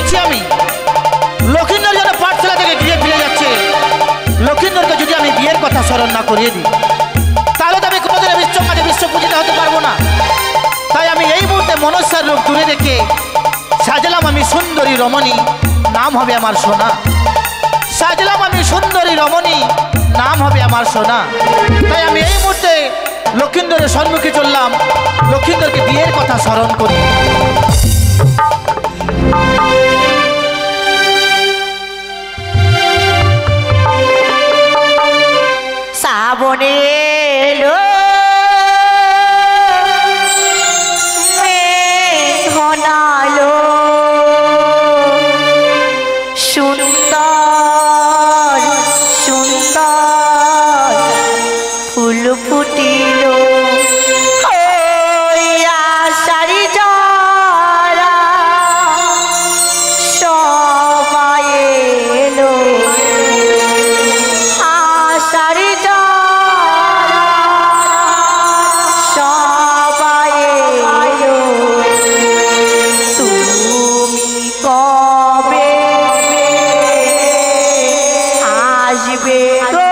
বলছি আমি লক্ষিন্দর যেন পাঠশালা থেকে গিয়ে ফিরে যাচ্ছে। লক্ষিন্দরকে যদি আমি বিয়ের কথা স্মরণ না করিয়ে দিই তাহলে তো আমি কোনোদিন বিশ্বমাঝে বিশ্ব পূজিত হতে পারবো না। তাই আমি এই মুহূর্তে মনস্যার রূপ দূরে রেখে সাজলাম আমি সুন্দরী রমণী, নাম হবে আমার সোনা। সাজলাম আমি সুন্দরী রমণী, নাম হবে আমার সোনা। তাই আমি এই মুহূর্তে লক্ষিন্দরের সম্মুখে চললাম, লক্ষিন্দরকে বিয়ের কথা স্মরণ করি। শ্রাবণে এলো ঘনালো সুন্দর সুন্দর ফুল ফুটিল আষাঢ়ি জরা সবাই এলো আষাঢ়ি জরা সবাই এলো তুমি কবে আসবে গো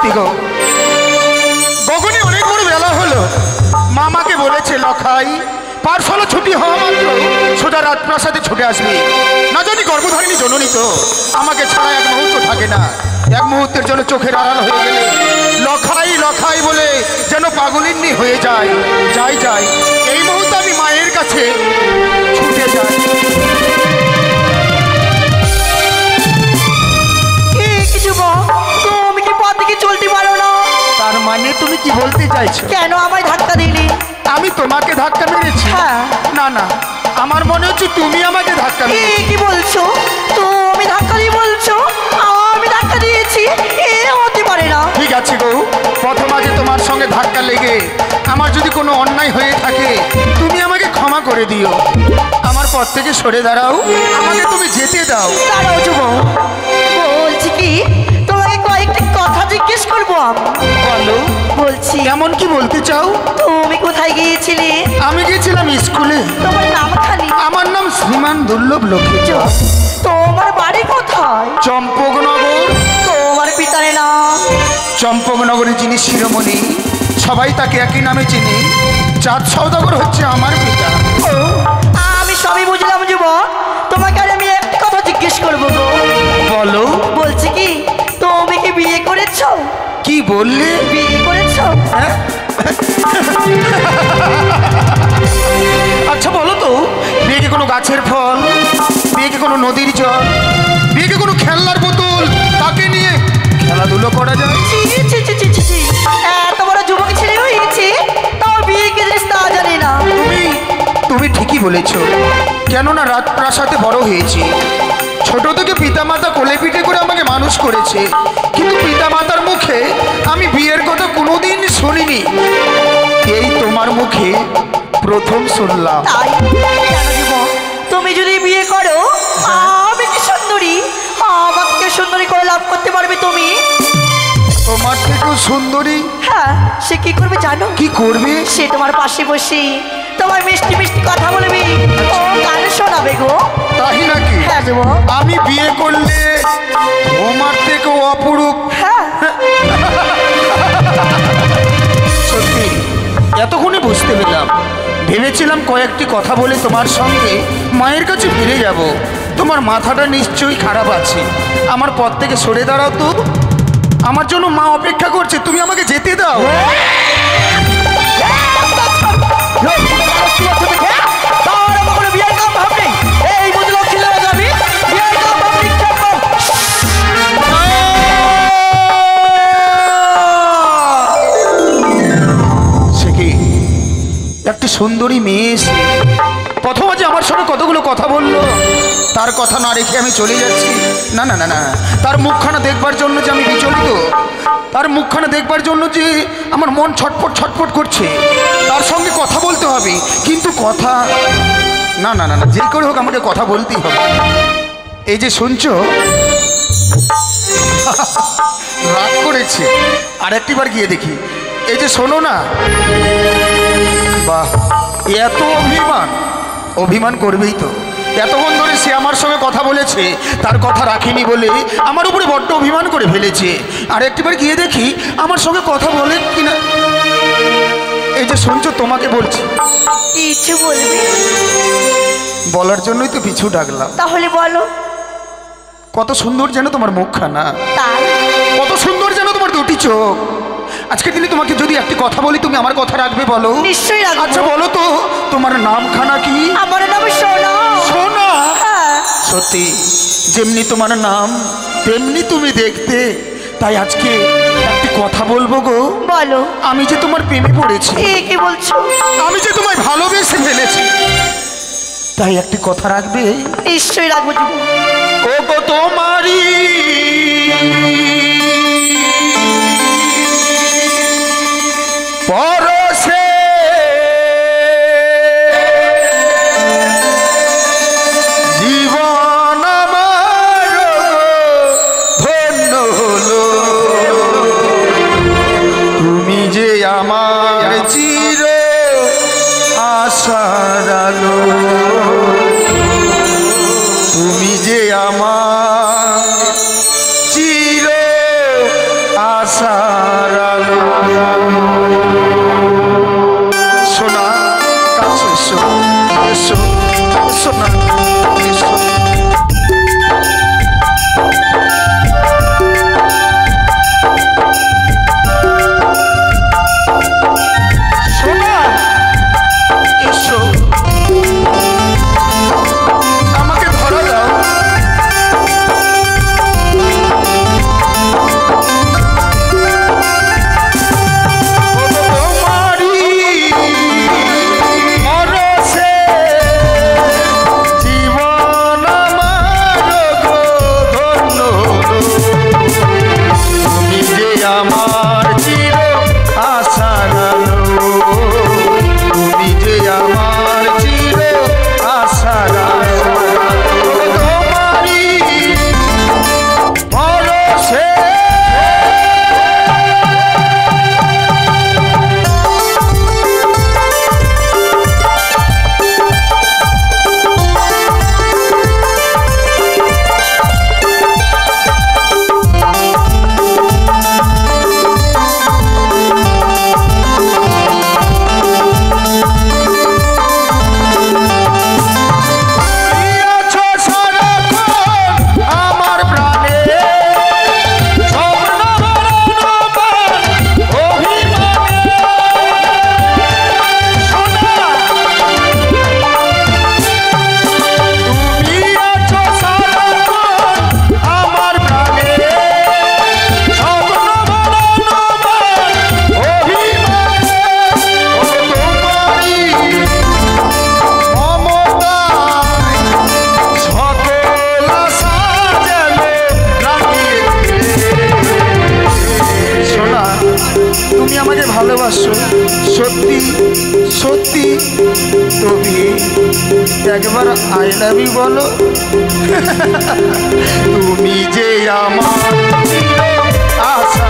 সত্যি গো, গগনে অনেক বড় বেলা হলো। মামাকে বলেছে লখাই পাঠশালা ছুটি হওয়া মাত্র সোজা রাজপ্রাসাদে ছুটে আসবি। না জানি গর্ভধারিণী জননী তো আমাকে ছাড়া এক মুহূর্ত থাকে না। এক মুহূর্তের জন্য চোখের আড়াল হয়ে গেলে লখাই লখাই বলে যেন পাগলিনী হয়ে যায়। যাই যাই, এই মুহূর্তে আমি মায়ের কাছে ছুটে যাই। তুমি কি পথ থেকে চলতে পারো না? তার মানে তুমি কি বলতে চাইছো? কেন আমায় ধাক্কা দিলি? আমি তোমাকে ধাক্কা মেরেছি? হ্যাঁ। না না, আমার মনে হচ্ছে তুমি আমাকে ধাক্কা মেরেছো। কি বলছো? তুমি ধাক্কা দিয়ে বলছো আমি ধাক্কা দিয়েছি? এ হতে পারে না। ঠিক আছে গো, প্রথম আগে তোমার সঙ্গে ধাক্কা লেগে আমার যদি কোনো অন্যায় হয়ে থাকে তুমি আমাকে ক্ষমা করে দিও। আমার পথ থেকে সরে দাঁড়াও, আমাকে তুমি যেতে দাও। দাঁড়াও যুবক, বলছি কি তোমাকে কয়েকটি কথা জিজ্ঞেস করবো আমি। বলো। বলছি এমন কি বলতে চাও? তুমি কোথায় গিয়েছিলে? আমি গিয়েছিলাম স্কুলে। তোমার নাম খালি? আমার নাম শ্রীমান দুর্লভ লক্ষ্মী। তোমার বাড়ি কোথায়? চম্পকনগর। তোমার পিতার নাম? চম্পকনগরে যিনি শিরোমণি, সবাই তাকে একই নামে চিনি। চাঁদ সওদাগর হচ্ছে আমার পিতা। আমি সবই বুঝলাম যুবক, তোমাকে আর আমি একটা কথা জিজ্ঞেস করবো গো। বলো। বলছি কি তুমি কি বিয়ে করেছো? কি বললে? বিয়ে করেছো? হ্যাঁ? আচ্ছা বলো তো, বিয়ে কি কোনো গাছের ফল? বিয়ে কি কোনো নদীর জল? বিয়ে কি কোনো খেলনার বোতল তাকে নিয়ে খেলাধুলো করা যায়? ছি, ছি, ছি, ছি, ছি, ছি। এত বড় যুবক ছেলে হয়েছে তাও বিয়ে কি জিনিস তা জানি না। তুমি ঠিকই বলেছ। কেননা রাজপ্রাসাদে বড় হয়েছি, ছোট থেকে পিতামাতা কোলে পিঠে করে আমাকে মানুষ করেছে, কিন্তু পিতামাতার মুখে আমি বিয়ের কথা কোনোদিন শুনিনি। এই তোমার মুখে প্রথম শুনলাম। তাই কেন যুবক, তুমি যদি বিয়ে করো আমি কি সুন্দরী, আমাকে সুন্দরী করে লাভ করতে পারবে তুমি। তোমার থেকেও সুন্দরী? হ্যাঁ, সে কি করবে জানো? কি করবে? সে তোমার পাশে বসে তোমার মিষ্টি মিষ্টি কথা বলবি, ও গান শোনাবে গো। তাই নাকি? হ্যাঁ যুবক। আমি বিয়ে করলে তোমার থেকেও অপরূপ? হ্যাঁ। সত্যি এতক্ষণে বুঝতে পেলাম। ভেবেছিলাম কয়েকটি কথা বলে তোমার সঙ্গে মায়ের কাছে ফিরে যাব। তোমার মাথাটা নিশ্চয়ই খারাপ আছে। আমার পথ থেকে সরে দাঁড়াও তো, আমার জন্য মা অপেক্ষা করছে, তুমি আমাকে যেতে দাও। একটি সুন্দরী মেয়ে এসে প্রথম যে আমার সঙ্গে কতগুলো কথা বললো, তার কথা না রেখে আমি চলে যাচ্ছি। না না না না, তার মুখখানা দেখবার জন্য যে আমি বিচলিত, তার মুখখানা দেখবার জন্য যে আমার মন ছটফট ছটফট করছে। তার সঙ্গে কথা বলতে হবে, কিন্তু কথা না না না না, যে করে হোক আমাকে কথা বলতেই হবে। এই যে শুনছো, রাগ করেছে। আর একটিবার গিয়ে দেখি। এই যে শোনো না। বাহ, এত অভিমান! অভিমান করবেই তো। এতক্ষণ ধরে সে আমার সঙ্গে কথা বলেছে, তার কথা রাখিনি বলে আমার উপরে বড্ড অভিমান করে ফেলেছে। আর একটিবার গিয়ে দেখি আমার সঙ্গে কথা বলে কিনা। এই যে শুনছো, তোমাকে বলছি। কিছু বলবে? বলার জন্যই তো পিছু ডাকলাম। তাহলে বলো। কত সুন্দর যেন তোমার মুখখানা, তাই? কত সুন্দর যেন তোমার দুটি চোখ। আজকের দিনে তোমাকে যদি একটি কথা বলি, তুমি আমার কথা রাখবে বলো? নিশ্চয়ই রাখবো। আচ্ছা বলো তো, তোমার নামখানা কি? আমার নাম সোনা। সোনা? হ্যাঁ। সত্যি যেমনি তোমার নাম তেমনি তুমি দেখতে। তাই আজকে একটি কথা বলবো গো। বলো। আমি যে তোমার প্রেমে পড়েছি, কি বলছো? আমি যে তোমায় ভালোবেসে ফেলেছি, তাই একটি কথা রাখবে? নিশ্চয়ই রাখবো। ও গো তোমারি পরশে জীবন আমার ধন্য হলো। তুমি যে আমার চির আশার আলো, তুমি যে আমার চির আশা শোনা এসো। শোনা এসো, আমাকে ধরা দাও। আমার চির আশার আলো, তুমি যে আমার চির আশার আলো, তোমারই ভরসে আমাকে ভালোবাসো সত্যি সত্যি, তুমি একবার আই লাভ ইউ বলো। তুমি যে আমার আশা,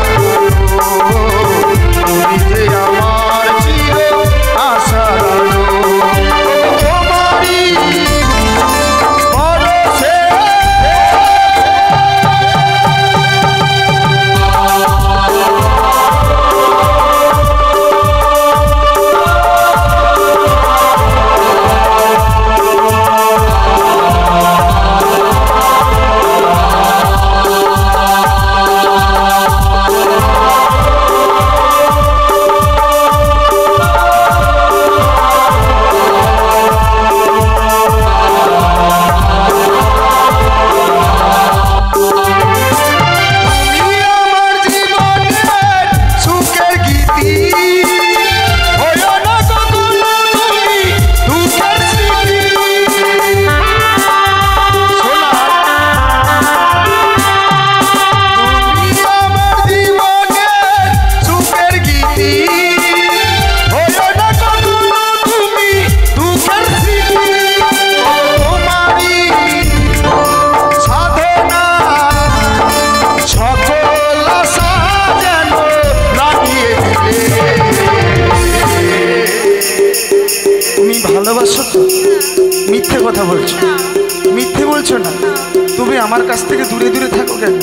তুমি যে আমার চির আশা, তোমারই ভরসে ভালোবাসো তো? মিথ্যে কথা বলছো, মিথ্যে বলছো না? তুমি আমার কাছ থেকে দূরে দূরে থাকো কেন?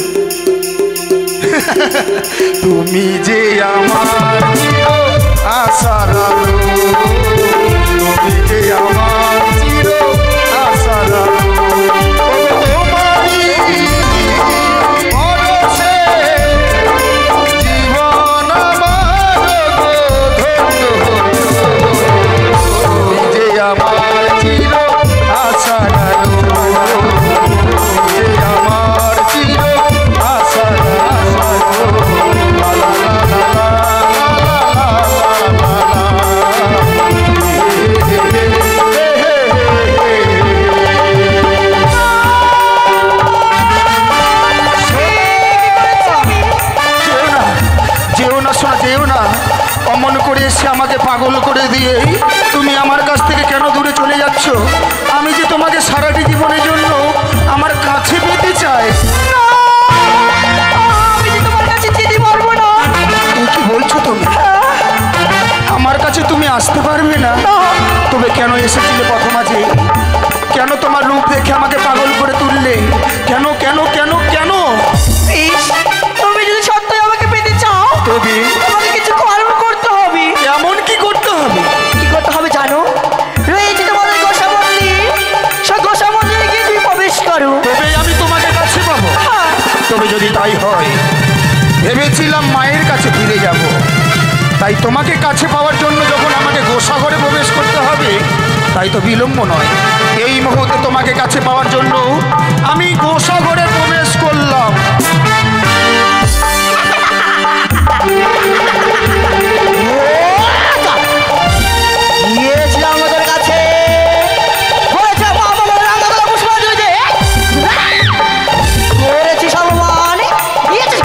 তুমি যে আমার আশার আলো, তুমি যে আমার চির আশার আলো, তোমারই ভরসে জীবন আমার ধন্য, তুমি যে আমার চির আশার আলো, তুমি যে আমার চির আশার আলো। অমন করে এসে আমাকে পাগল করে দিয়ে তুমি আমার কাছ থেকে কেন দূরে চলে যাচ্ছ? আমি যে তোমাকে সারাটি জীবনের জন্য আমার কাছে পেতে চাই। কি বলছো তুমি? আমার কাছে তুমি আসতে পারবে না? তবে কেন এসেছিলে প্রথম আজে? কেন তোমার রূপ দেখে আমাকে পাগল করে তুললে? কেন কেন কেন কেন? তুমি যদি সত্যি আমাকে পেতে চাও তবে তোমাকে কিছু কর্ম করতে হবে। এমন কি করতে হবে? কি করতে হবে জানো? রয়েছে তোমাদের গোসাবল্লী, ভেবেছিলাম মায়ের কাছে ফিরে যাব। তাই তোমাকে কাছে পাওয়ার জন্য যখন আমাকে গোসাগরে প্রবেশ করতে হবে, তাই তো বিলম্ব নয়, এই মুহূর্তে তোমাকে কাছে পাওয়ার জন্য আমি গোসাগরে প্রবেশ করলাম। গিয়েছিলাম ওদের কাছে, বলেছে মা বাবা রাঙাতলা পুষ্পাঞ্জলি দে, করেছি সম্মান, গিয়েছিস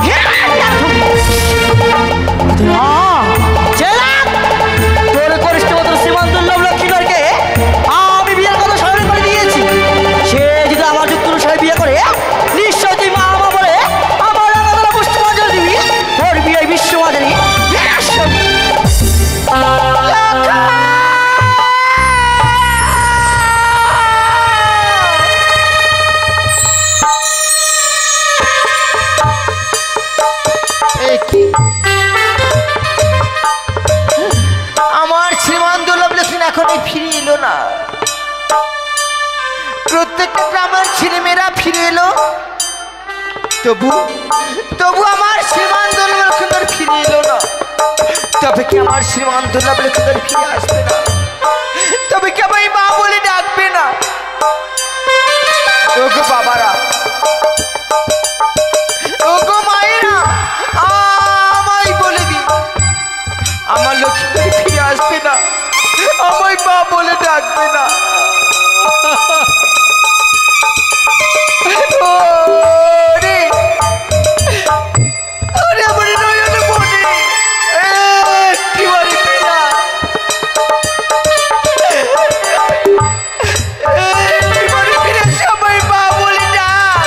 তোর করিষ্ঠ মতো সীমান্তুল্লাহ লক্ষ্মীধরকে আমি বিয়ের কথা স্মরণ করে দিয়েছি। সে যদি আমার যুক্ত অনুসারে বিয়ে করে, নিশ্চয় তুই মা বাবা বলে আমার রাঙাতলা পুষ্পাঞ্জলি দিবি, তোর বিয়ে বিশ্বমাদারি আমার শ্রীমান দুর্লভ লক্ষ্মী এখনই ফিরে এলো না। প্রত্যেকটা গ্রামের ছেলেমেয়েরা ফিরে এলো, তবু তবু আমার শ্রীমান দুর্লভ লক্ষ্মীধর ফিরে এলো না। তবে কি আমার শ্রীমান দুর্লভ লক্ষ্মীধর ফিরে আসবে না? তবে কি আমায় মা বলে ডাকবে না? ওগো বাবারা, ওগো মায়েরা, আমায় বলে দিন, আমার লক্ষ্মীধর ফিরে আসবে না, আমায় মা বলে ডাকবে না। ওরে ওরে আমার নয়ন মনে একেবারে পেলা, একেবারে ফিরে সবাই মা বলে ডাক,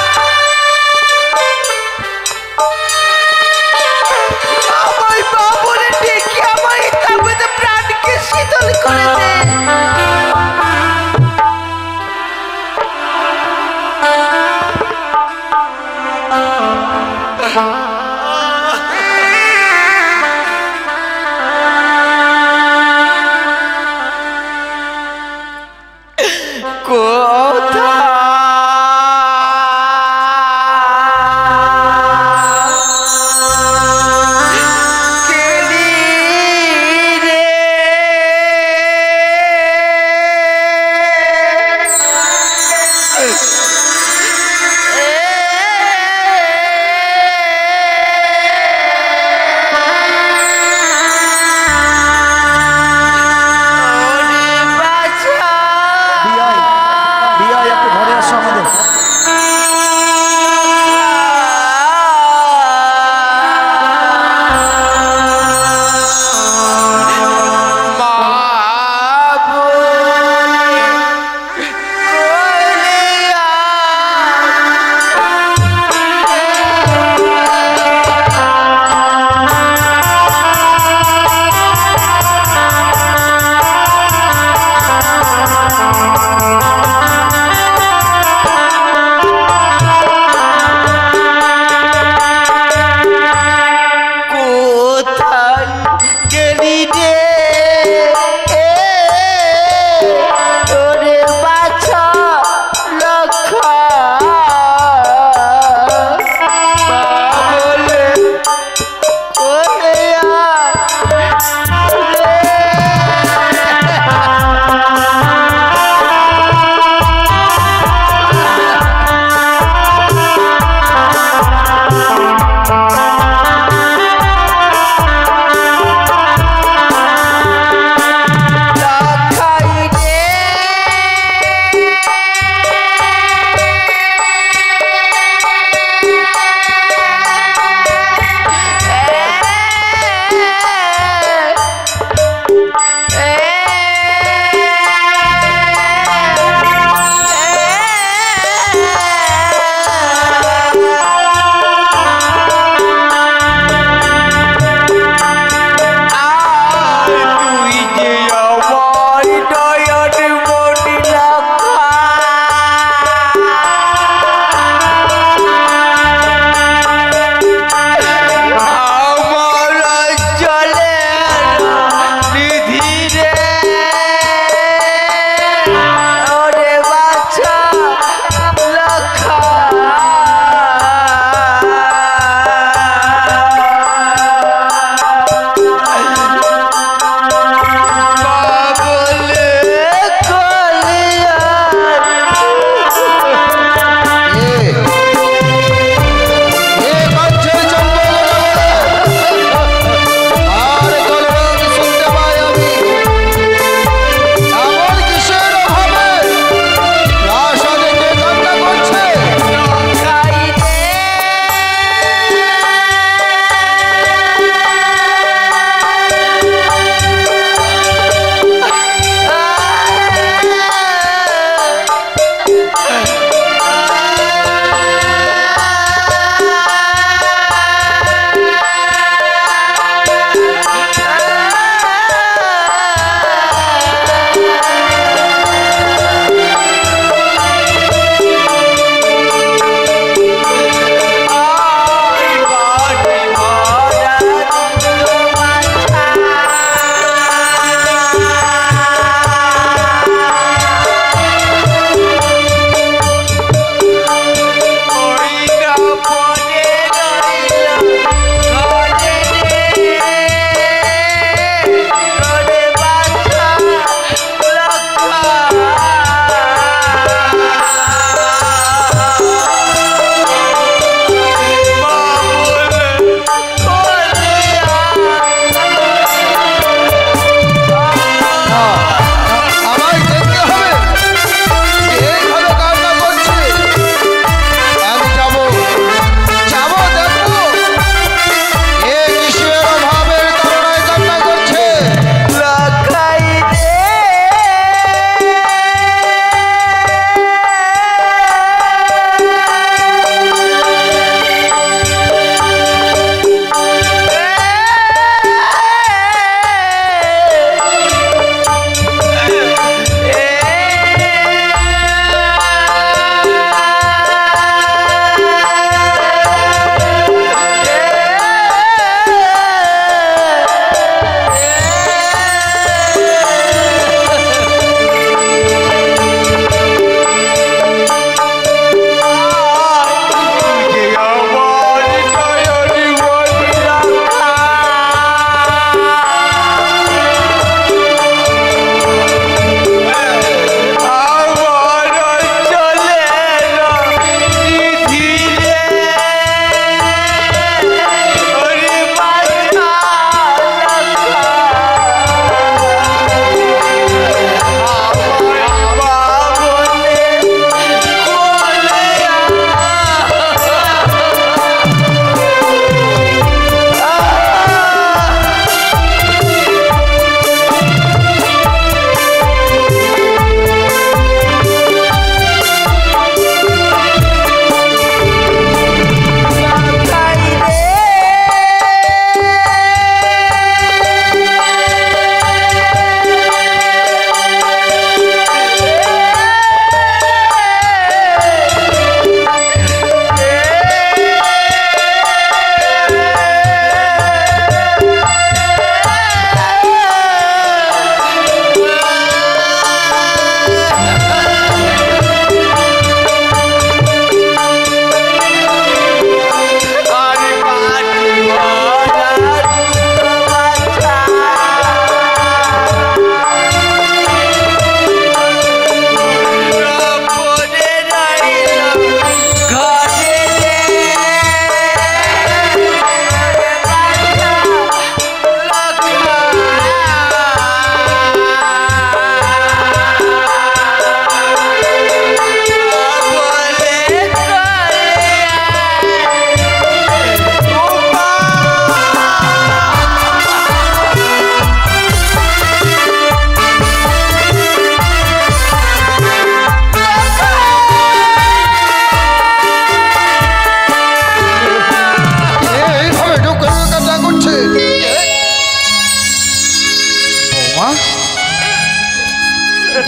আমায় মা বলে ডেকে আমায় তাবৎ প্রাণকে শীতল করে দে।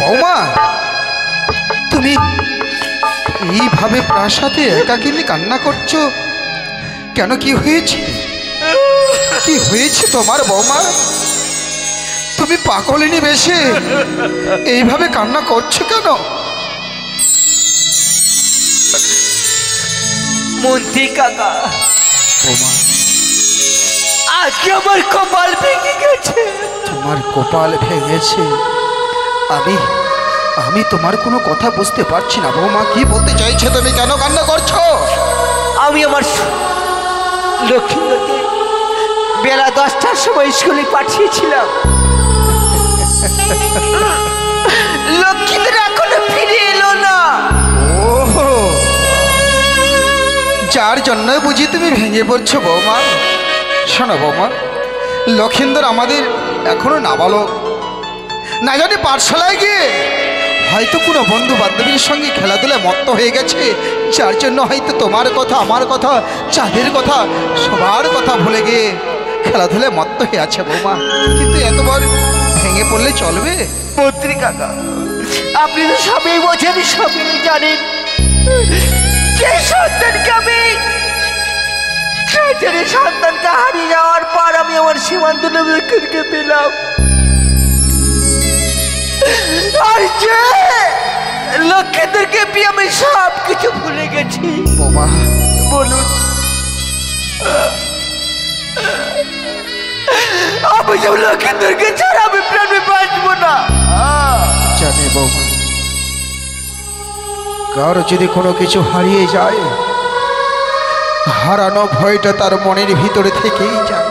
বৌমা, তুমি এইভাবে প্রাসাদে একাকিনী কান্না করছো কেন? কি হয়েছে? কি হয়েছে তোমার বৌমা? তুমি পাগলিনী বেশে এইভাবে কান্না করছো কেন? মন্ত্রী কাকা, বৌমা, আজকে আমার কপাল ভেঙে গেছে। তোমার কপাল ভেঙেছে? আমি তোমার কোনো কথা বুঝতে পারছি না বৌমা। কি বলতে চাইছো তুমি? কেন কান্না করছো? আমি আমার লক্ষ্মীকে বেলা 10টার সময় স্কুলে পাঠিয়েছিলাম। লক্ষ্মীদের এখনো ফিরে এলো না। ওহো, যার জন্য বুঝি তুমি ভেঙে পড়ছো বৌমা। শোনো বৌমা, লক্ষিন্দর আমাদের এখনো নাবালক, না জানি পাঠশালায় গিয়ে হয়তো কোনো বন্ধু বান্ধবীর সঙ্গে খেলাধুলায় মত্ত হয়ে গেছে, যার জন্য হয়তো তোমার কথা, আমার কথা, চাঁদের কথা, সবার কথা ভুলে গিয়ে খেলাধুলায় মত্ত হয়ে আছে বৌমা। কিন্তু এতবার ভেঙে পড়লে চলবে? মন্ত্রী কাকা, আপনি তো সবই বোঝেন, সবই জানেন। যে সন্তানকে হারিয়ে যাওয়ার পর আমি আমার সীমান্ত লক্ষ্মীকে পেলাম, আর যে লক্ষ্মীদেরকে পেয়ে আমি সব কিছু ভুলে গেছি। বৌমা, বলুন, আমি সব লক্ষ্মীদেরকে ছাড়া আমি প্রাণে বাঁচবো না। জানি বৌমা, কারো যদি কোনো কিছু হারিয়ে যায়, হারানো ভয়টা তার মনের ভিতরে থেকেই যায়।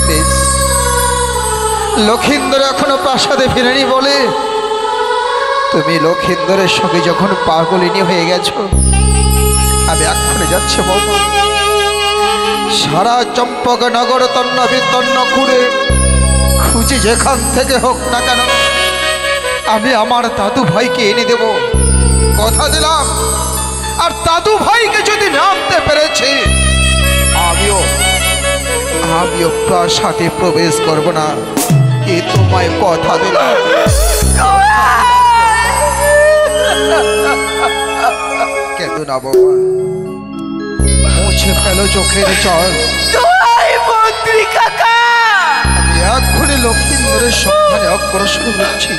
বেশ, লক্ষিন্দর এখনো প্রাসাদে ফেরেনি বলে তুমি লক্ষিন্দরের সঙ্গে যখন পাগলিনী হয়ে গেছো, আমি এক্ষণে যাচ্ছি বৌমা। সারা চম্পকনগর তন্ন বিতন্ন ঘুরে খুঁজে যেখান থেকে হোক না কেন আমি আমার দাদু ভাইকে এনে দেব, কথা দিলাম। আর দাদু ভাইকে যদি নামতে পেরেছি, আমিও প্রাসাদে প্রবেশ করব না, এ তোমায় কথা দিলাম। কেন না বাবা, মুছে ফেলো চোখের জল। মন্ত্রী কাকা, আমি এক্ষুনি লক্ষিন্দরের সন্ধানে অগ্রসর হচ্ছি।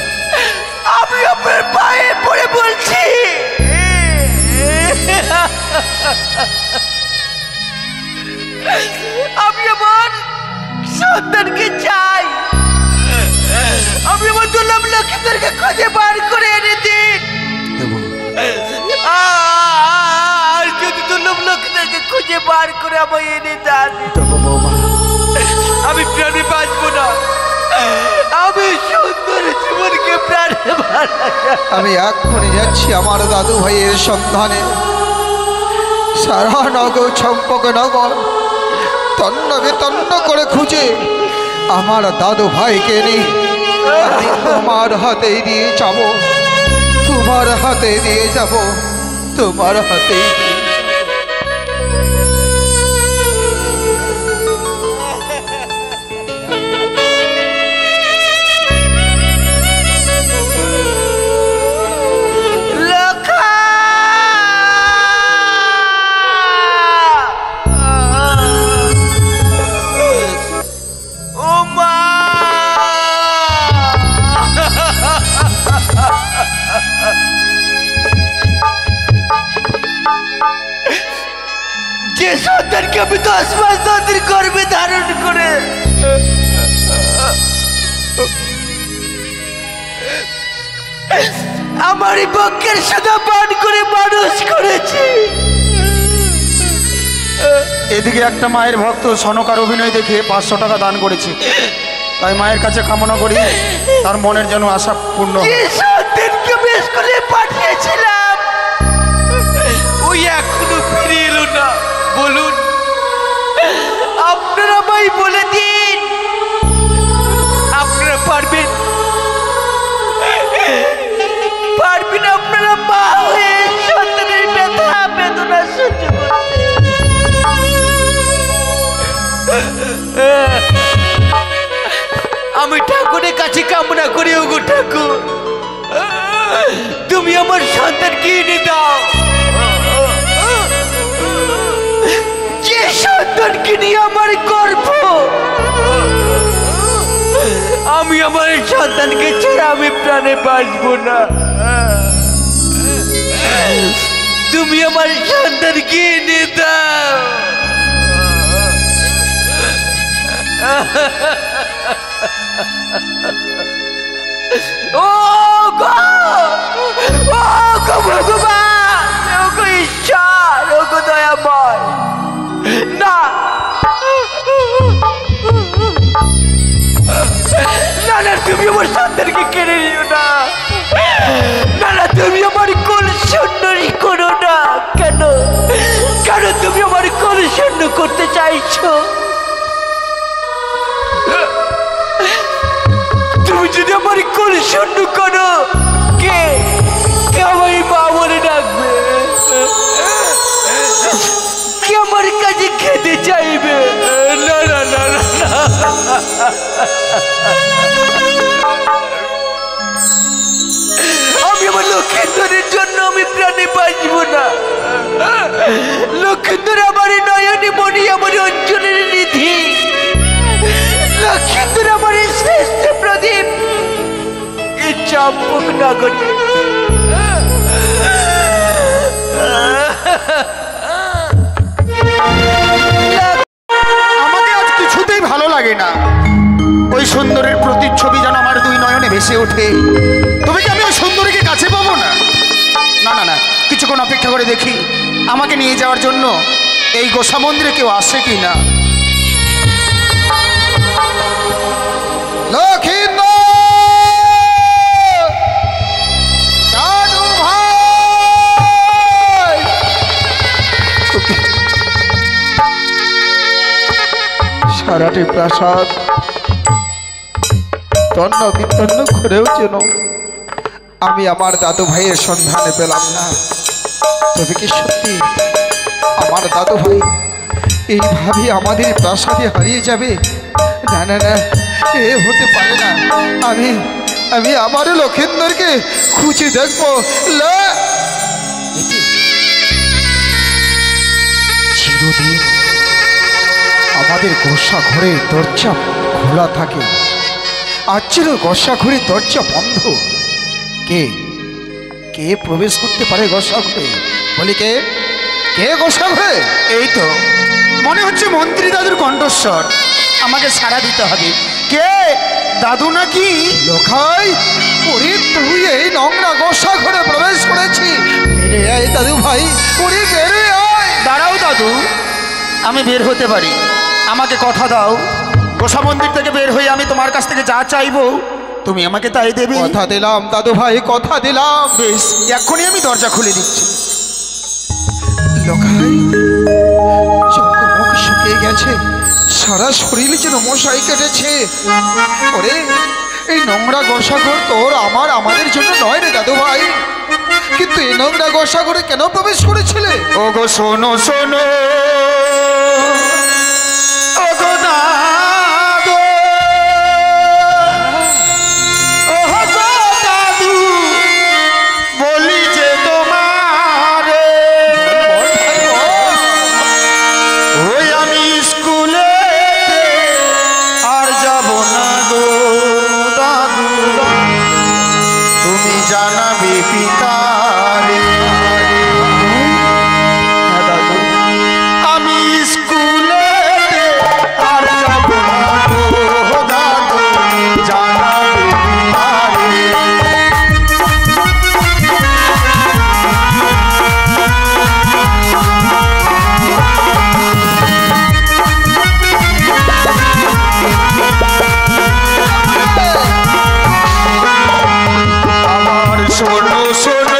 আমি আপনার পায়ে পড়ে বলছি, আমি আমার সন্তানকে চাই। আমি আমার দুর্লভ লক্ষ্মীদেরকে খুঁজে বার করে এনে দিন। আর যদি দুর্লভ লক্ষ্মীদেরকে খুঁজে বার করে আমায় এনে দেন, আমি প্রাণে বাঁচবো না। আমি সুন্দর জীবনকে প্রাণে আমি এক্ষুনি যাচ্ছি আমার দাদু ভাইয়ের সন্ধানে। সারা নগর চম্পক নগর তন্ন বিতন্ন করে খুঁজে আমার দাদু ভাইকে নিয়ে আমি তোমার হাতে দিয়ে যাব, তোমার হাতে দিয়ে যাব, তোমার হাতে দিয়ে। যে সন্তানকে আমি 10 মাস তাদের গর্ভে ধারণ করে আমারই পক্ষের সাদা পান করে মানুষ করেছি, এদিকে একটা মায়ের ভক্ত সনকার অভিনয় দেখে 500 টাকা দান করেছে। তাই মায়ের কাছে কামনা করি তার মনের যেন আশা পূর্ণ হয়। যে সন্তানকে বেশ করে পাঠিয়েছিলাম ওই এখনো ফিরে এলো না। বলুন, আপনারা ভাই বলে দিন, আপনারা পারবেন পারবেন আপনারা মা হয়ে সন্তানের ব্যথা বেদনা সহ্য করতে? আমি ঠাকুরের কাছে কামনা করি, ওগো ঠাকুর আমার সন্তানকে এনে দাও, যে সন্তানকে নিয়ে আমার গর্ব। আমি আমার সন্তানকে ছাড়া আমি প্রাণে বাঁচবো না। তুমি আমার সন্তানকে এনে দাও। ও গো, ও গো ভগবান, ও গো ঈশ্বর, ও গো দয়াময়, না না না, তুমি আমার সন্তানকে কেড়ে নিও না। না না, তুমি আমার কোল শূন্য করো না। কেন কেন তুমি আমার কোল শূন্য করতে চাইছো? তুমি যদি আমার কোল শূন্য করো, কে কে আমার মা বলে ডাকবে? কে আমার কাছে খেতে চাইবে? না না না না, আমি আমার লক্ষ্মীন্দরের জন্য আমি প্রাণে বাঁচবো না। লক্ষ্মীন্দর আমার নয়নী মণি, আমার অঞ্চলের নিধি। লক্ষ্মীন্দর আমার শ্রেষ্ঠ প্রদীপ, এই চাম্পক নগরী। আমাকে আজ কিছুতেই ভালো লাগে না। ওই সুন্দরের প্রতিচ্ছবি যেন আমার দুই নয়নে ভেসে ওঠে। তবে কি আমি ওই সুন্দরীকে কাছে পাবো না? না না না, কিছুক্ষণ অপেক্ষা করে দেখি আমাকে নিয়ে যাওয়ার জন্য এই গোসা মন্দিরে কেউ আসে কি না। সারাটি প্রাসাদ তন্ন বিতন্ন করেও যেন আমি আমার দাদু ভাইয়ের সন্ধানে পেলাম না। তবে কি সত্যি আমার দাদু ভাই এইভাবে আমাদের প্রাসাদে হারিয়ে যাবে? না না না, এ হতে পারে না। আমি আমি আমারও লক্ষেন্দরকে খুঁজে দেখবো। চিরদিন আমাদের গোসা ঘরের দরজা খোলা থাকে, আজ ছিল গোসা ঘরের দরজা বন্ধ। কে কে প্রবেশ করতে পারে গোসা ঘরে? বলি কে কে গোসা ঘরে? এই তো মনে হচ্ছে মন্ত্রী দাদুর কণ্ঠস্বর। আমাকে সাড়া দিতে হবে। কে দাদু নাকি? লোখাই, ওরে তুই এই নোংরা গোসা ঘরে প্রবেশ করেছি? বেরে আয় দাদু ভাই, ওরে বেরে আয়। দাঁড়াও দাদু, আমি বের হতে পারি। আমাকে কথা দাও, গোসা মন্দির থেকে বের হয়ে আমি তোমার কাছ থেকে যা চাইবো তুমি আমাকে তাই দেবে। কথা দিলাম দাদু ভাই, কথা দিলাম। বেশ, এক্ষুনি আমি দরজা খুলে দিচ্ছি। লোখাই, চোখ মুখ শুকিয়ে গেছে, সারা শরীর যেন মশাই কেটেছে। ওরে এই নোংরা গোসাঘর তোর আমার আমাদের জন্য নয় রে দাদু ভাই, কিন্তু এই নোংরা গোসাঘরে কেন প্রবেশ করেছিলে? ও গো শোনো শোনো, ও গো দাদু, ও গো দাদু, বলি যে তোমারে ওই আমি স্কুলে আর যাব না গো দাদু, তুমি জানাবে পিতারে আমি স্কুলে আর যাব না গো দাদু, জানাবে পিতারে। আমার শোনো শোনো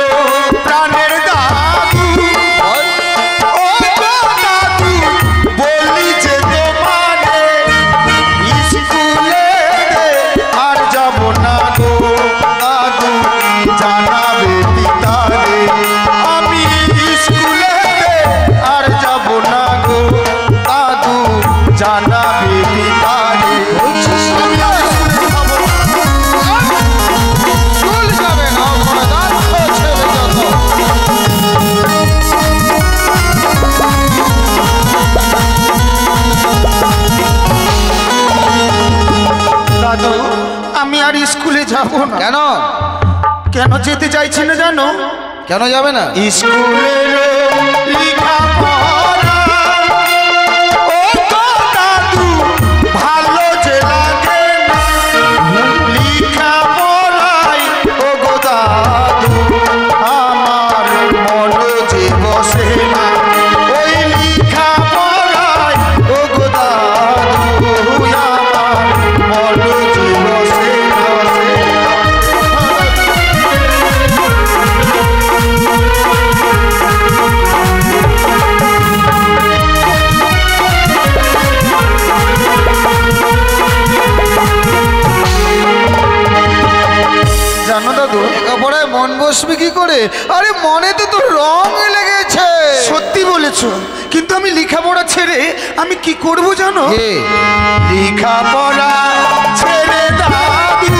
কেন যেতে চাইছি না জানো? কেন যাবে না? স্কুলের লেখাপড়া ও তো দাদু ভালো যে লাগে না, লেখাপড়াই ও গো দাদু আমার মন যে বসে না, ওই লেখাপড়াই ও গো দাদু আমার মন যে বসে না। জানো দাদু, লেখাপড়ায় মন বসবে কি করে? আরে মনে তো তোর রং লেগেছে। সত্যি বলেছো, কিন্তু আমি লেখাপড়া ছেড়ে আমি কি করব জানো? এ, লেখাপড়া ছেড়ে দাদু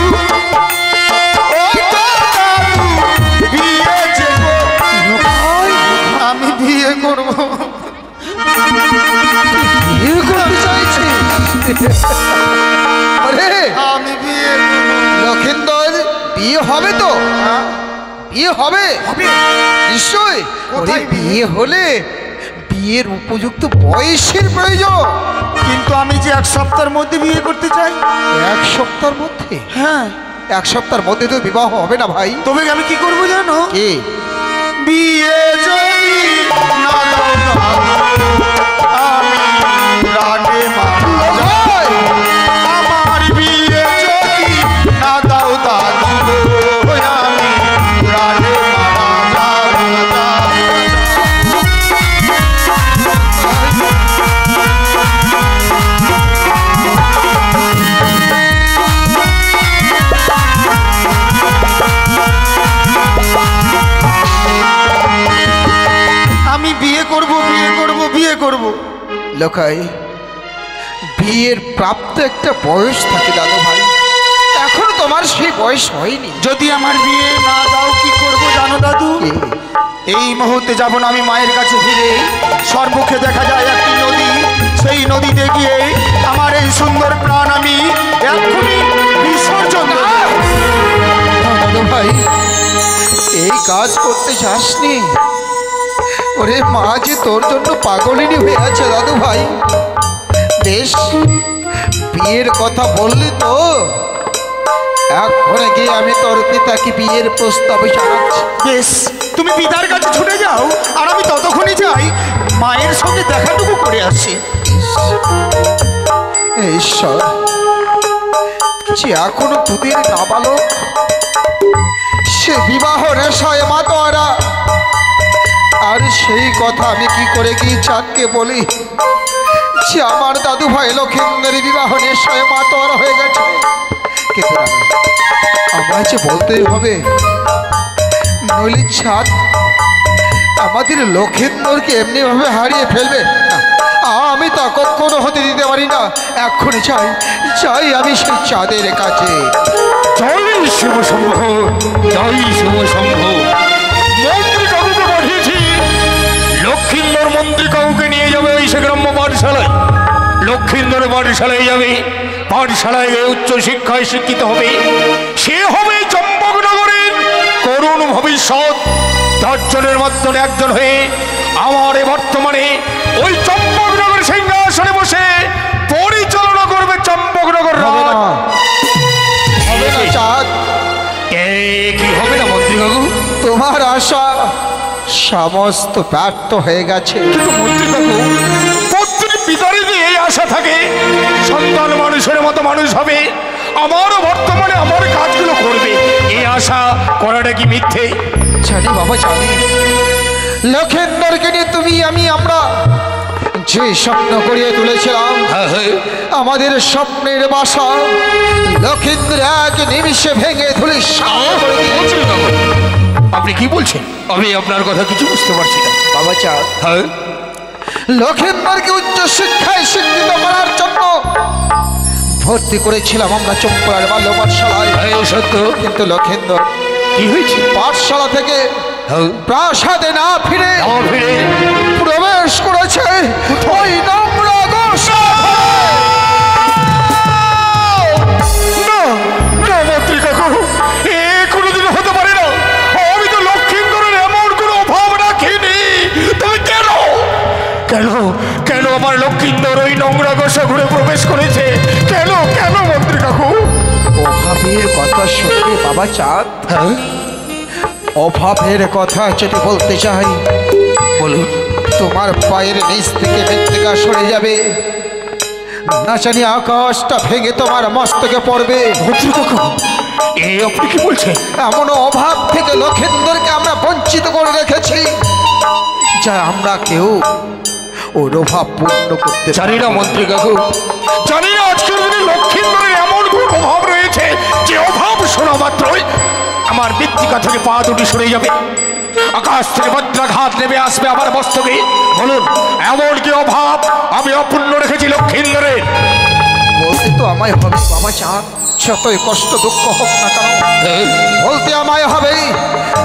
ও তো দাদু বিয়ে যে আমি বিয়ে করব। বিয়ে করতে চাইছিস? আরে আমি বিয়ে করব। লক্ষিন্দর, বিয়ে হবে তো? হ্যাঁ, বিয়ে হবে? হবে। নিশ্চয়। কোথায় ওরে, বিয়ে হলে বিয়ের উপযুক্ত বয়সের প্রয়োজন। কিন্তু আমি যে এক সপ্তাহের মধ্যে বিয়ে করতে চাই। এক সপ্তাহের মধ্যে? হ্যাঁ, এক সপ্তাহের মধ্যে তো বিবাহ হবে না ভাই। তবে আমি কি করব জানো? কি? বিয়ে যদি না দাও দাদু, আমি প্রাণে মারা যাই। আমার বিয়ে যদি না দাও দাদু, আমি প্রাণে মারা যাই। আমি বিয়ে করব, বিয়ে করব, বিয়ে করব। লোকাই, বিয়ের প্রাপ্ত একটা বয়স থাকে দাদু ভাই, এখন তোমার সেই বয়স হয়নি। যদি আমার বিয়ে না দাও কি করব জানো দাদু? কি? এই মুহূর্তে যাব না আমি মায়ের কাছে ফিরে। সর্বক্ষে দেখা যায় একটি নদী, সেই নদীতে গিয়ে আমার এই সুন্দর প্রাণ আমি এক্ষুনি বিসর্জন দেব। না দাদু ভাই, এই কাজ করতে চাসনি। ওরে মা যে তোর জন্য পাগলিনী হয়ে আছে দাদু ভাই। বেশ, বিয়ের কথা বললি তো, এখন গিয়ে আমি তোর পিতাকে বিয়ের প্রস্তাব জানাচ্ছি। বেশ, তুমি পিতার কাছে ছুটে যাও, আর আমি ততক্ষণই যাই মায়ের সঙ্গে দেখাটুকু করে আসি। হে ঈশ্বর, যে এখনো তোদের নাবালক, সে বিবাহ রেশায় মাতোয়ারা। আর সেই কথা আমি কি করে গিয়ে চাঁদকে বলি যে আমার দাদু ভাই লক্ষিন্দরের বিবাহ নেশায় মাতোয়ারা হয়ে গেছে? কিন্তু না, আমরা যে বলতেই হবে, নইলে চাঁদ আমাদের লক্ষিন্দরকে এমনি ভাবে হারিয়ে ফেলবে না। আমি তা কখনো হতে দিতে পারি না। এক্ষুনি চাই চাই আমি সেই চাঁদের কাছে। জয় শিব শম্ভ, জয় শিব শম্ভ। মন্ত্রী কাকুকে পাঠিয়েছি, লক্ষিন্দর মন্ত্রী কাকুকে নিয়ে যাবে ওই সে গ্রাম্য পাঠশালায়। লক্ষিন্দর পাঠশালায় যাবে, পাঠশালায় উচ্চ শিক্ষায় শিক্ষিত হবে। সে হবে চম্পকনগরের করুণ ভবিষ্যৎ। 10 জনের মধ্যে একজন হয়ে আমার বর্তমানে ওই চম্পকনগর সিংহাসনে বসে পরিচালনা করবে চম্পকনগর হবে রাজ। না, হবে না চাঁদ। কি হবে না মন্ত্রী বাবু? তোমার আশা সমস্ত ব্যর্থ হয়ে গেছে। কিন্তু মন্ত্রী বাবু, প্রত্যেক পিতারই যে এই আশা থাকে সন্তান মানুষের মতো মানুষ হবে, আমারও বর্তমানে আমার কাজগুলো করবে, এই আশা করাটা কি মিথ্যে? জানি বাবা, জানি। লক্ষিন্দরকে নিয়ে তুমি আমরা যে স্বপ্ন করিয়ে তুলেছিলাম, আমাদের স্বপ্নের বাসা লক্ষিন্দর এক নিমিষে ভেঙে ধুলিস করে দিয়েছে। আপনি কি বলছেন? আমি আপনার কথা কিছু বুঝতে পারছি না। বাবা চাঁদ, হ্যাঁ, লক্ষিন্দরকে উচ্চ শিক্ষায় শিক্ষিত করার জন্য ভর্তি করেছিলাম আমরা চম্পার বাল্য পাঠশালায়। সত্য। কিন্তু লক্ষিন্দর কি হয়েছে? পাঠশালা থেকে প্রাসাদে না ফিরে প্রবেশ করেছে ওই নোংরা মন্ত্রী কাকু, এ কাগজে ঘুরে প্রবেশ করেছে। কেন কেন মন্ত্রী কাকু? অভাবের কথা শুনবে বাবা চাঁদ? অভাবের কথা যদি বলতে চাই, বলুন। তোমার পায়ের নিচ থেকে মৃত্তিকা সরে যাবে, না জানি আকাশটা ভেঙে তোমার মস্তকে পড়বে। মন্ত্রী কাকু, এই আপনি কি বলছেন? এমন অভাব থেকে লক্ষেন্দরকে আমরা বঞ্চিত করে রেখেছি, যা আমরা কেউ ওর অভাব পূর্ণ করতে জানি না মন্ত্রী কাকু, জানি না আজকের দিনে লক্ষিন্দরের এমন কোন অভাব রয়েছে যে অভাব শোনা মাত্রই আমার মৃত্তিকা থেকে পা দুটি সরে যাবে, আকাশ থেকে বজ্রাঘাত নেমে আসবে আমার মস্তকে। বলুন, এমন কি অভাব আমি অপূর্ণ রেখেছি লক্ষিন্দরের? বলতে তো আমায় হবে বাবা চাঁদ, যতই কষ্ট দুঃখ হোক না কেন বলতে আমায় হবেই।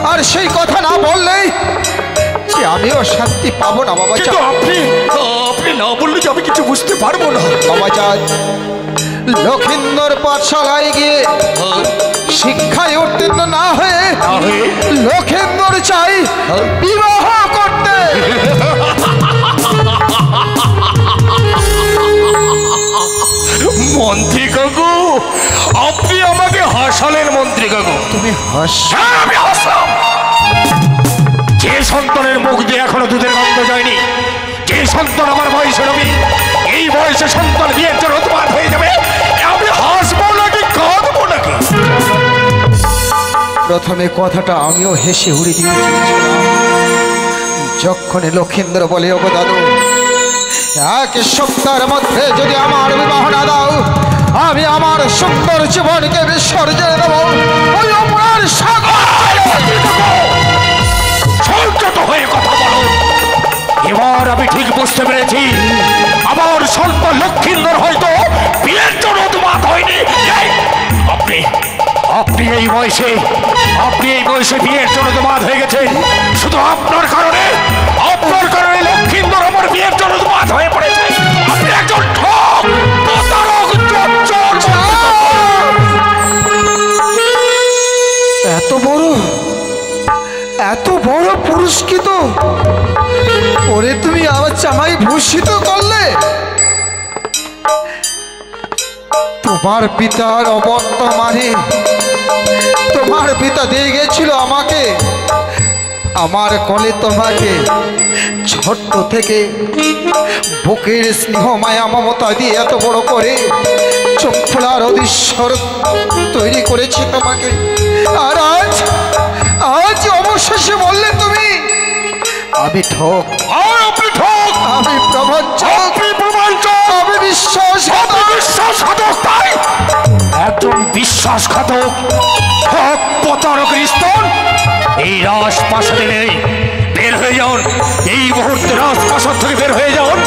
আর সেই কথা না বললেই যে আমিও শান্তি পাবো না বাবা কিন্তু চাঁদ। আপনি না বললে যে আমি কিছু বুঝতে পারবো না। বাবা চাঁদ, লক্ষিন্দর পাঠশালায় গিয়ে শিক্ষায় উত্তীর্ণ না হয়ে লক্ষিন্দর চাই বিবাহ করতে। মন্ত্রী কাকু, আপনি আমাকে হাসালেন মন্ত্রী কাকু। তুমি হ্যাঁ, আমি হাসলাম। যে সন্তানের মুখ দিয়ে এখনো দুধের গন্ধ যায়নি, যে সন্তান আমার বয়সের, আমি এই বয়সে সন্তান বিয়ের জন্য উৎপাত হয়ে যাবে, আমি হাসবো নাকি কাঁদবো নাকি? প্রথমে কথাটা আমিও হেসে উড়ে দিয়েছিলাম যখন লক্ষিন্দর বলে, ওগো দাদু, এক সপ্তাহের মধ্যে যদি আমার বিবাহ না দাও, আমি আমার সুন্দর জীবনকে বিসর্জন দেব ওই অপরাধ সাগর। সংযত হয়ে কথা বলো। এবার আমি ঠিক বুঝতে পেরেছি, আমার সন্তান লক্ষিন্দর হয়তো বিয়ের জন্য উৎপাত হয়নি। আপনি এই বয়সে বিয়ের জন্য উৎপাত হয়ে গেছেন শুধু আপনার কারণে লক্ষিন্দর আমার বিয়ের জন্য উৎপাত হয়ে পড়েছে। আপনি একজন ঠক, প্রতারক, চোর। এত বড় পুরস্কৃত ওরে তুমি আমার জামাই ভূষিত করলে। তোমার পিতার অবর্তমানে তোমার পিতা দিয়ে গেছিল আমাকে, আমার কোলে তোমাকে ছোট্ট থেকে বুকের স্নেহ মায়া মমতা দিয়ে এত বড় করে চক্ষুলার অধীশ্বর তৈরি করেছি তোমাকে। আর আজ অবশেষে বললে তুমি আমি ঠক, আপনি ঠক, আমি প্রবঞ্চক, আমি বিশ্বাসঘাতক। তাই একজন বিশ্বাসঘাতক, ঠক, প্রতারকের স্তন এই রাজপ্রাসাদে নেই। বের হয়ে যান, এই মুহূর্তে রাজপ্রাসাদ থেকে বের হয়ে যান।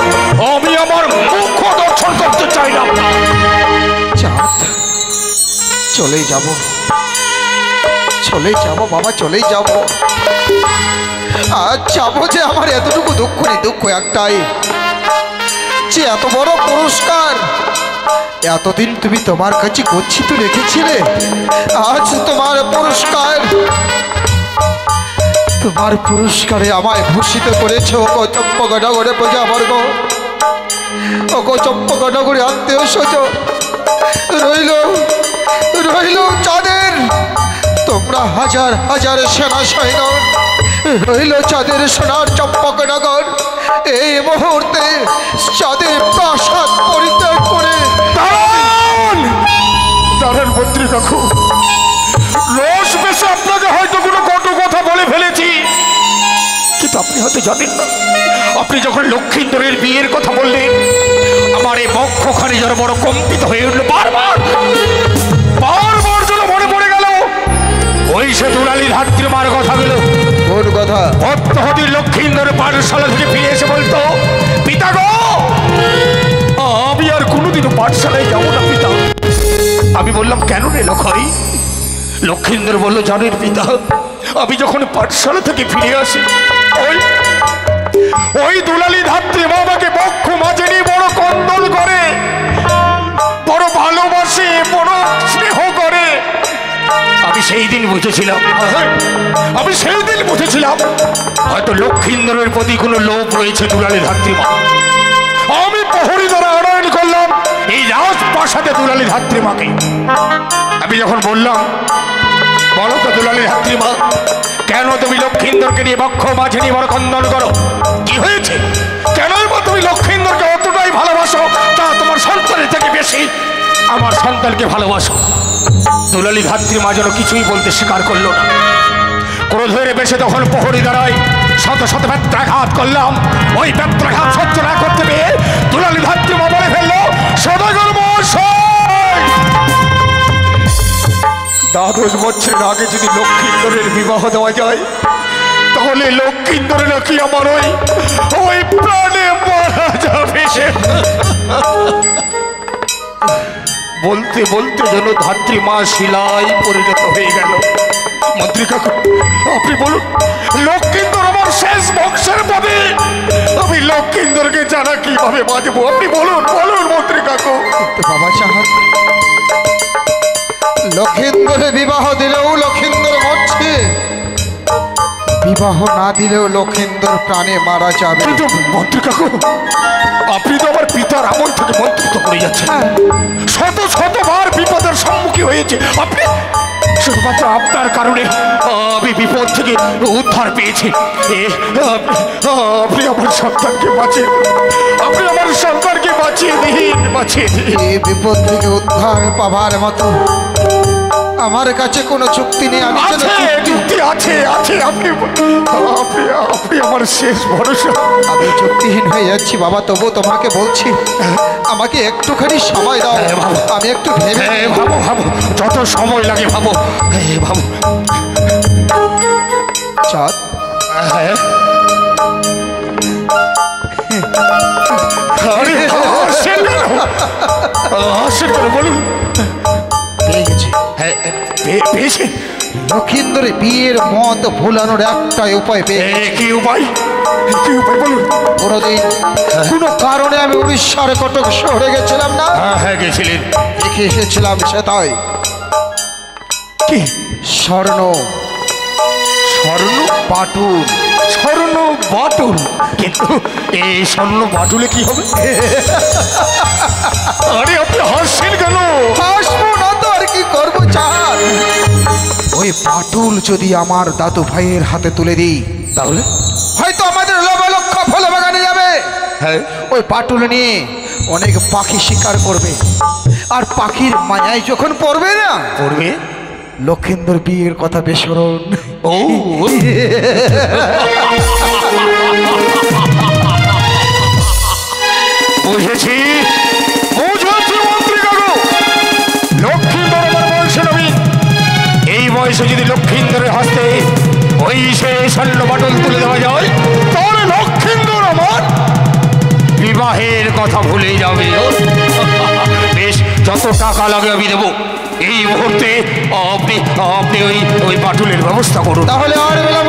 আমি আমার মুখ দর্শন করতে চাই না। চাঁদ, চলেই যাব বাবা, চলেই যাব। আজ যাবো যে আমার এতটুকু দুঃখ নেই, দুঃখ একটাই যে এত বড় পুরস্কার এতদিন তুমি তোমার কাছে গচ্ছিত রেখেছিলে, আজ তোমার পুরস্কারে আমায় ভূষিত করেছে। ও চম্পকনগরে প্রজাবর্গ, ও চম্পকনগরে আত্মীয় স্বজন, রইল চাঁদের তোমরা হাজার হাজার সেনা সৈন্য, রইল চাঁদের সোনার চম্পকনগর। এই মুহূর্তে চাঁদের প্রাসাদ পরিত্যাগ করে দাঁড়ান মন্ত্রী কাকু, রোষ বেশে আপনাকে হয়তো কোনো কটু কথা বলে ফেলেছি, কিন্তু আপনি হয়তো জানেন না, আপনি যখন লক্ষিন্দরের বিয়ের কথা বললেন আমার এই বক্ষখানি যেন বড় কম্পিত হয়ে উঠল। বারবার যেন মনে পড়ে গেল ওই সে দুলালির হাতটির মার কথাগুলো। কোন কথা? ভক্তহতি লক্ষিন্দরের পাঠশালা থেকে ফিরে এসে বলতো, পিতা গো, আমি আর কোনোদিনও পাঠশালায় যাবো না পিতা। আমি বললাম, কেন রে লক্ষাই? লক্ষিন্দর বলল, জানেন পিতা, আমি যখন পাঠশালা থেকে ফিরে আসি ওই দুলালি ধাত্রী বাবাকে বক্ষ মাঝে নিয়ে বড় কন্দল করে, বড় ভালোবাসে, বড় স্নেহ করে। আমি সেই দিন বুঝেছিলাম হয়তো লক্ষিন্দরের প্রতি কোনো লোভ রয়েছে দুলালি ধাত্রী মা। আমি প্রহরী দ্বারা আনয়ন করলাম এই রাজপ্রাসাদে দুলালী ধাত্রী মাকে। আমি যখন বললাম, বলো তো দুলালী ধাত্রী মা, কেন তুমি লক্ষিন্দরকে নিয়ে বক্ষ মাঝে নিয়ে বড় খন্দন করো? কি হয়েছে? কেন তুমি লক্ষিন্দরকে অতটাই ভালোবাসো তা তোমার সন্তানের থেকে বেশি আমার সন্তানকে ভালোবাসো? দুলালী ধাত্রী মা যেন কিছুই বলতে স্বীকার করলো না। ক্রোধ হয়ে বেশি তখন প্রহরী দ্বারায় শত শত ব্যত্রাঘাত করলাম। ওই ব্যত্রাঘাত সহ্য না করতে পেরে দুলালী ধাত্রী মা বলে ফেললো, সদাগর মহাশয়, 10 বছরের আগে যদি লক্ষিন্দরের বিবাহ দেওয়া যায় তাহলে লক্ষিন্দরের নাকি আমার ওই প্রাণে মারা যাবে। বলতে বলতে যেন ধাত্রী মা শিলায় পরিণত হয়ে গেল। মন্ত্রী কাকু, আপনি বলুন, লক্ষিন্দর আমার শেষ বংশের পদে, আমি লক্ষিন্দরকে জানা কিভাবে বাঁচবো? আপনি বলুন বলুন মন্ত্রী কাকু। বাবা চাহার লক্ষিন্দরে বিবাহ দিলেও লক্ষিন্দর মরছে, বিবাহ না দিলেও লক্ষিন্দর প্রাণে মারা যাবে। কিন্তু মন্ত্রী কাকু, আপনি তো আমার পিতার আমল থেকে মন্ত্রিত করে যাচ্ছেন। শত শতবার বিপদের সম্মুখীন হয়েছে আপনি, শুধুমাত্র আপনার কারণে আমি বিপদ থেকে উদ্ধার পেয়েছি। আপনি আমার সন্তানকে বাঁচিয়ে দিন, আপনি আমার সন্তানকে বাঁচিয়ে দিন, বাঁচিয়ে দিন। এই বিপদ থেকে উদ্ধার পাবার মতো আমার কাছে কোনো চুক্তি নেই। আমি চুক্তি আছে, আছে, আপনি আপনি আমার শেষ ভরসা। আমি চুক্তিহীন হয়ে যাচ্ছি বাবা, তবু তোমাকে বলছি আমাকে একটুখানি সময় দাও, আমি একটু ভেবে। ভাবো ভাবো, যত সময় লাগে ভাবো, ভাবো। চাঁদ, হ্যাঁ, আরে আসেন কেন বলুন। পেয়ে গেছি। হ্যাঁ, পেয়েছে। লক্ষিন্দরে বিয়ের মত ভুলানোর একটাই উপায় পেয়ে গেছি। কি উপায়? কি উপায় বলুন। কোনোদিন কোনো কারণে আমি উড়িষ্যার কটক শহরে গেছিলাম না? হ্যাঁ, গেছিলেন। দেখে এসেছিলাম সেটাই কি? স্বর্ণ স্বর্ণ পাটুল। স্বর্ণ বাটুল? কিন্তু এই স্বর্ণ বাটুলে কি হবে? আরে আপনি হাসছেন কেন? হাসবো না তো আর কি করবো চাঁদ? ওই পাটুল যদি আমার দাদু ভাইয়ের হাতে তুলে দিই তাহলে হয়তো আমাদের লবলক্ষ ফল বাগানে যাবে। হ্যাঁ, ওই পাটুল নিয়ে অনেক পাখি শিকার করবে, আর পাখির মায়ায় যখন পড়বে না, পড়বে লক্ষিন্দর বিয়ের কথা বেসরণ। ও বুঝেছি, বুঝেছি মন্ত্রী কাকু। লক্ষিন্দর আমার বয়সে নবীন, এই বয়সে যদি লক্ষিন্দরের হস্তে ওই সে স্বর্ণ বাটল তুলে দেওয়া যায় তাহলে লক্ষিন্দর আমার বিবাহের কথা ভুলে যাবে। বেশ, যত টাকা লাগে আমি দেবো। এই মুহূর্তে আপনি আপনি ওই বাটুলের ব্যবস্থা করুন। তাহলে আর বেলা